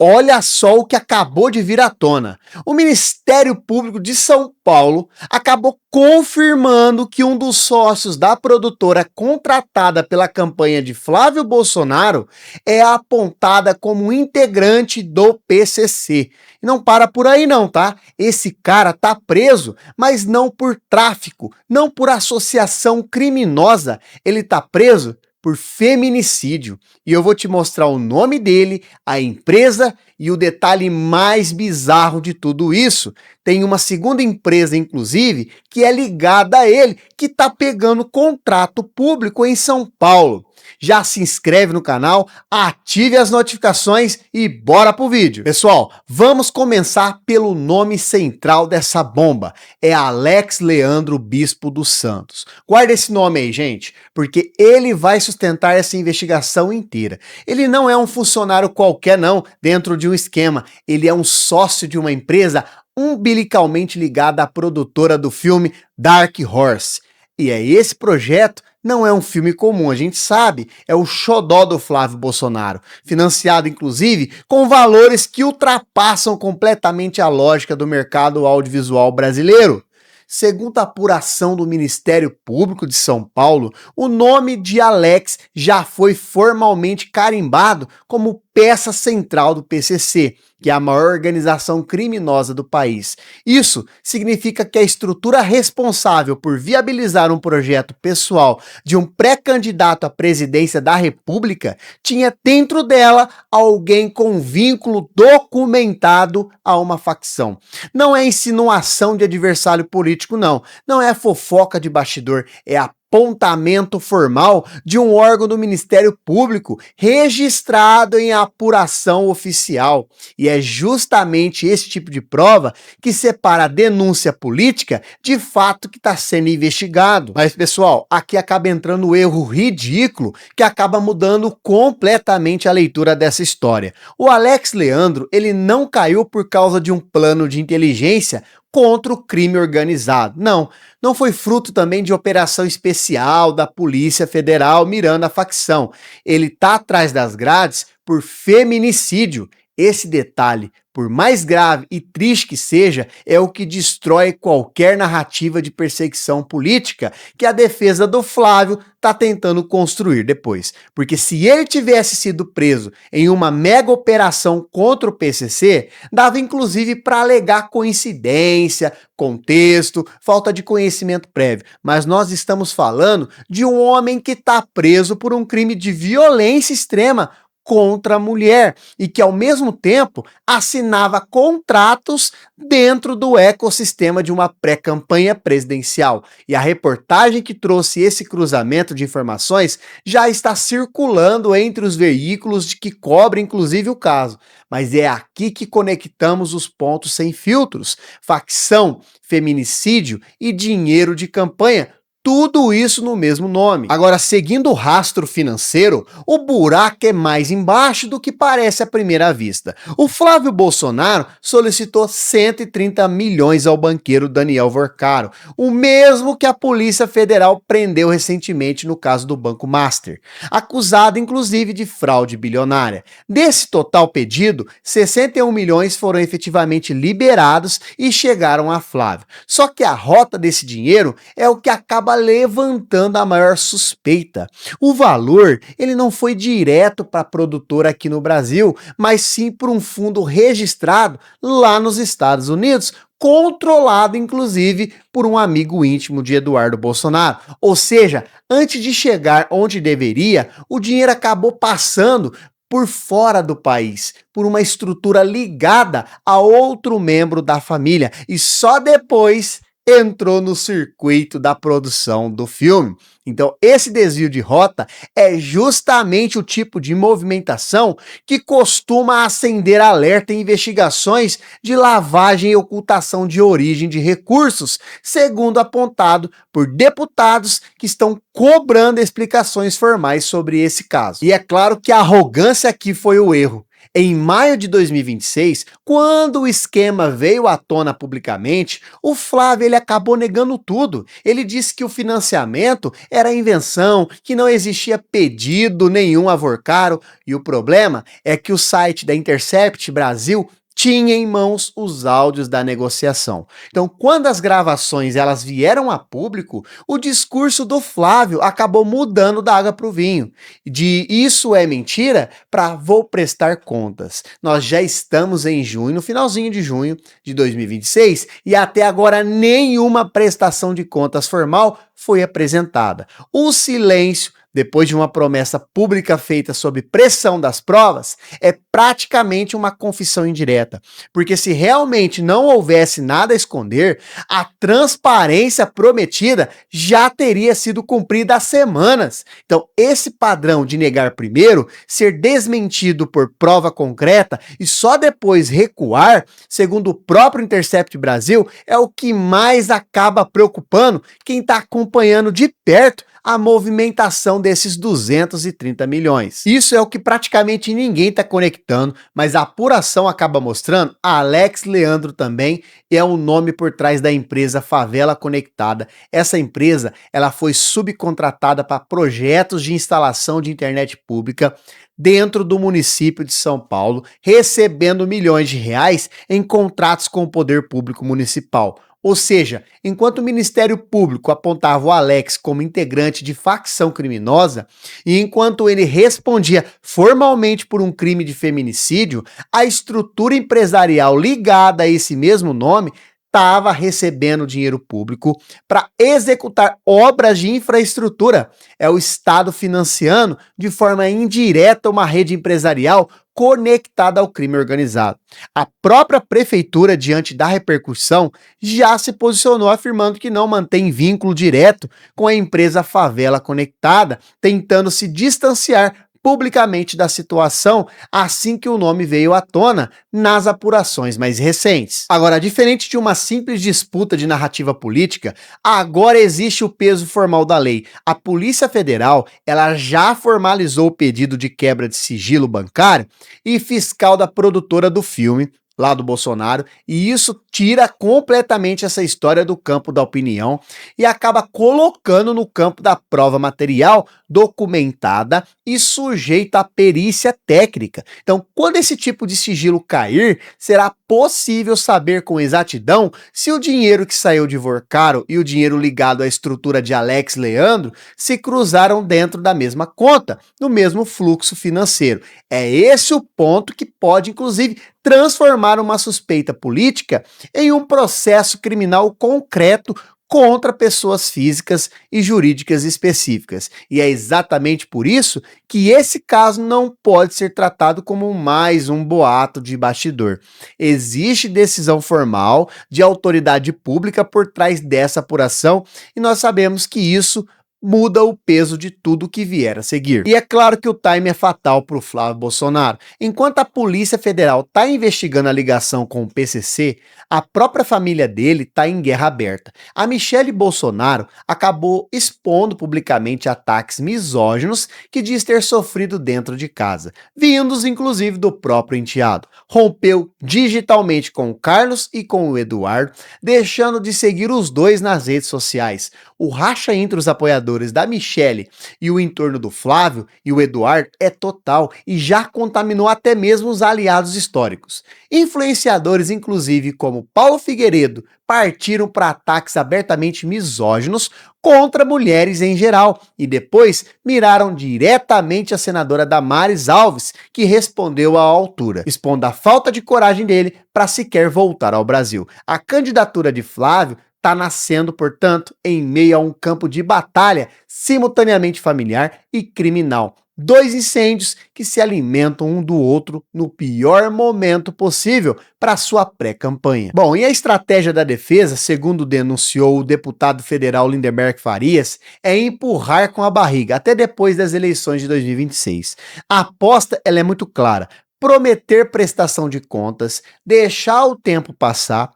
Olha só o que acabou de vir à tona. O Ministério Público de São Paulo acabou confirmando que um dos sócios da produtora contratada pela campanha de Flávio Bolsonaro é apontada como integrante do PCC. E não para por aí não, tá? Esse cara tá preso, mas não por tráfico, não por associação criminosa. Ele tá preso por feminicídio. E eu vou te mostrar o nome dele, a empresa e o detalhe mais bizarro de tudo isso. Tem uma segunda empresa, inclusive, que é ligada a ele, que tá pegando contrato público em São Paulo. Já se inscreve no canal, ative as notificações e bora pro vídeo. Pessoal, vamos começar pelo nome central dessa bomba. É Alex Leandro Bispo dos Santos. Guarda esse nome aí, gente, porque ele vai sustentar essa investigação inteira. Ele não é um funcionário qualquer não, dentro de um esquema. Ele é um sócio de uma empresa umbilicalmente ligada à produtora do filme Dark Horse. E é esse projeto. Não é um filme comum, a gente sabe, é o xodó do Flávio Bolsonaro, financiado inclusive com valores que ultrapassam completamente a lógica do mercado audiovisual brasileiro. Segundo a apuração do Ministério Público de São Paulo, o nome de Alex já foi formalmente carimbado como peça central do PCC, que é a maior organização criminosa do país. Isso significa que a estrutura responsável por viabilizar um projeto pessoal de um pré-candidato à presidência da República tinha dentro dela alguém com vínculo documentado a uma facção. Não é insinuação de adversário político, não. Não é fofoca de bastidor, é apontamento formal de um órgão do Ministério Público registrado em apuração oficial. E é justamente esse tipo de prova que separa a denúncia política de fato que está sendo investigado. Mas, pessoal, aqui acaba entrando o erro ridículo que acaba mudando completamente a leitura dessa história. O Alex Leandro, ele não caiu por causa de um plano de inteligência contra o crime organizado. Não foi fruto também de operação especial da Polícia Federal mirando a facção. Ele está atrás das grades por feminicídio. Esse detalhe, por mais grave e triste que seja, é o que destrói qualquer narrativa de perseguição política que a defesa do Flávio está tentando construir depois. Porque se ele tivesse sido preso em uma mega operação contra o PCC, dava inclusive para alegar coincidência, contexto, falta de conhecimento prévio. Mas nós estamos falando de um homem que está preso por um crime de violência extrema contra a mulher e que ao mesmo tempo assinava contratos dentro do ecossistema de uma pré-campanha presidencial. E a reportagem que trouxe esse cruzamento de informações já está circulando entre os veículos de que cobrem inclusive o caso. Mas é aqui que conectamos os pontos sem filtros: facção, feminicídio e dinheiro de campanha. Tudo isso no mesmo nome. Agora, seguindo o rastro financeiro, o buraco é mais embaixo do que parece à primeira vista. O Flávio Bolsonaro solicitou 130 milhões ao banqueiro Daniel Vorcaro, o mesmo que a Polícia Federal prendeu recentemente no caso do Banco Master, acusado inclusive de fraude bilionária. Desse total pedido, 61 milhões foram efetivamente liberados e chegaram a Flávio. Só que a rota desse dinheiro é o que acaba levantando a maior suspeita. O valor, ele não foi direto para a produtora aqui no Brasil, mas sim por um fundo registrado lá nos Estados Unidos, controlado inclusive por um amigo íntimo de Eduardo Bolsonaro. Ou seja, antes de chegar onde deveria, o dinheiro acabou passando por fora do país, por uma estrutura ligada a outro membro da família, e só depois entrou no circuito da produção do filme. Então, esse desvio de rota é justamente o tipo de movimentação que costuma acender alerta em investigações de lavagem e ocultação de origem de recursos, segundo apontado por deputados que estão cobrando explicações formais sobre esse caso. E é claro que a arrogância aqui foi o erro. Em maio de 2026, quando o esquema veio à tona publicamente, o Flávio ele acabou negando tudo. Ele disse que o financiamento era invenção, que não existia pedido nenhum a Vorcaro, e o problema é que o site da Intercept Brasil tinha em mãos os áudios da negociação. Então, quando as gravações elas vieram a público, o discurso do Flávio acabou mudando da água para o vinho. De isso é mentira para vou prestar contas. Nós já estamos em junho, no finalzinho de junho de 2026, e até agora nenhuma prestação de contas formal foi apresentada. O silêncio depois de uma promessa pública feita sob pressão das provas, é praticamente uma confissão indireta. Porque se realmente não houvesse nada a esconder, a transparência prometida já teria sido cumprida há semanas. Então, esse padrão de negar primeiro, ser desmentido por prova concreta e só depois recuar, segundo o próprio Intercept Brasil, é o que mais acaba preocupando quem está acompanhando de perto a movimentação desses 230 milhões. Isso é o que praticamente ninguém está conectando, mas a apuração acaba mostrando Alex Leandro também é o nome por trás da empresa Favela Conectada. Essa empresa ela foi subcontratada para projetos de instalação de internet pública dentro do município de São Paulo, recebendo milhões de reais em contratos com o poder público municipal. Ou seja, enquanto o Ministério Público apontava o Alex como integrante de facção criminosa, e enquanto ele respondia formalmente por um crime de feminicídio, a estrutura empresarial ligada a esse mesmo nome estava recebendo dinheiro público para executar obras de infraestrutura. É o Estado financiando de forma indireta uma rede empresarial conectada ao crime organizado. A própria prefeitura, diante da repercussão, já se posicionou afirmando que não mantém vínculo direto com a empresa Favela Conectada, tentando se distanciar publicamente da situação assim que o nome veio à tona nas apurações mais recentes. Agora, diferente de uma simples disputa de narrativa política, agora existe o peso formal da lei. A Polícia Federal, ela já formalizou o pedido de quebra de sigilo bancário e fiscal da produtora do filme, lá do Bolsonaro, e isso tira completamente essa história do campo da opinião e acaba colocando no campo da prova material documentada e sujeita à perícia técnica. Então, quando esse tipo de sigilo cair, será possível saber com exatidão se o dinheiro que saiu de Vorcaro e o dinheiro ligado à estrutura de Alex Leandro se cruzaram dentro da mesma conta, no mesmo fluxo financeiro. É esse o ponto que pode, inclusive, transformar uma suspeita política em um processo criminal concreto contra pessoas físicas e jurídicas específicas. E é exatamente por isso que esse caso não pode ser tratado como mais um boato de bastidor. Existe decisão formal de autoridade pública por trás dessa apuração e nós sabemos que isso muda o peso de tudo que vier a seguir. E é claro que o time é fatal para o Flávio Bolsonaro. Enquanto a Polícia Federal está investigando a ligação com o PCC, a própria família dele está em guerra aberta. A Michelle Bolsonaro acabou expondo publicamente ataques misóginos que diz ter sofrido dentro de casa, vindos inclusive do próprio enteado. Rompeu digitalmente com o Carlos e com o Eduardo, deixando de seguir os dois nas redes sociais. O racha entre os apoiadores da Michelle e o entorno do Flávio e o Eduardo é total e já contaminou até mesmo os aliados históricos. Influenciadores, inclusive, como Paulo Figueiredo, partiram para ataques abertamente misóginos contra mulheres em geral e depois miraram diretamente a senadora Damares Alves, que respondeu à altura, expondo a falta de coragem dele para sequer voltar ao Brasil. A candidatura de Flávio está nascendo, portanto, em meio a um campo de batalha simultaneamente familiar e criminal. Dois incêndios que se alimentam um do outro no pior momento possível para sua pré-campanha. Bom, e a estratégia da defesa, segundo denunciou o deputado federal Lindenberg Farias, é empurrar com a barriga até depois das eleições de 2026. A aposta ela é muito clara: prometer prestação de contas, deixar o tempo passar,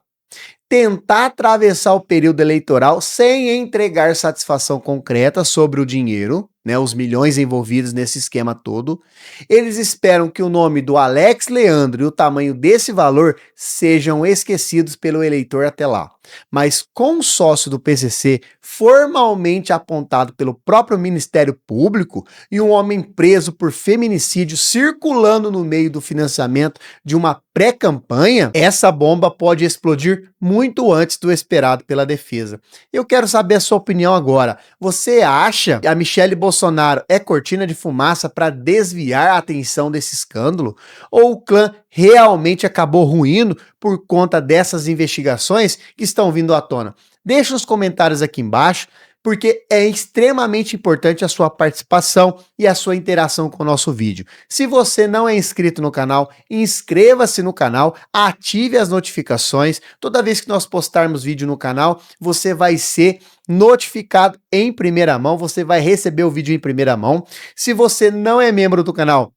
tentar atravessar o período eleitoral sem entregar satisfação concreta sobre o dinheiro né, os milhões envolvidos nesse esquema todo. Eles esperam que o nome do Alex Leandro e o tamanho desse valor sejam esquecidos pelo eleitor até lá. Mas com o sócio do PCC formalmente apontado pelo próprio Ministério Público e um homem preso por feminicídio circulando no meio do financiamento de uma pré-campanha, essa bomba pode explodir muito antes do esperado pela defesa. Eu quero saber a sua opinião agora. Você acha que a Michelle Bolsonaro é cortina de fumaça para desviar a atenção desse escândalo? Ou o clã realmente acabou ruindo por conta dessas investigações que estão vindo à tona? Deixa nos comentários aqui embaixo, porque é extremamente importante a sua participação e a sua interação com o nosso vídeo. Se você não é inscrito no canal, inscreva-se no canal, ative as notificações. Toda vez que nós postarmos vídeo no canal, você vai ser notificado em primeira mão, você vai receber o vídeo em primeira mão. Se você não é membro do canal,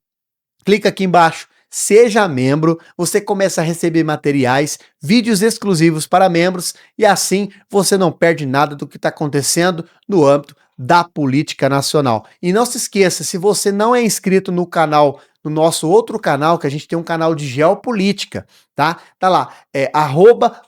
clica aqui embaixo, seja membro, você começa a receber materiais, vídeos exclusivos para membros e assim você não perde nada do que está acontecendo no âmbito da política nacional. E não se esqueça, se você não é inscrito no canal, no nosso outro canal, que a gente tem um canal de geopolítica, tá? Tá lá,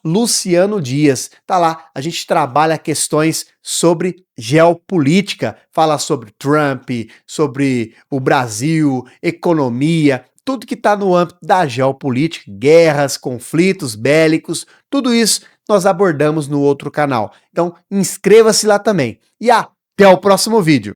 @Luciano Dias, tá lá, a gente trabalha questões sobre geopolítica, fala sobre Trump, sobre o Brasil, economia, tudo que está no âmbito da geopolítica, guerras, conflitos bélicos, tudo isso nós abordamos no outro canal. Então, inscreva-se lá também. E até o próximo vídeo.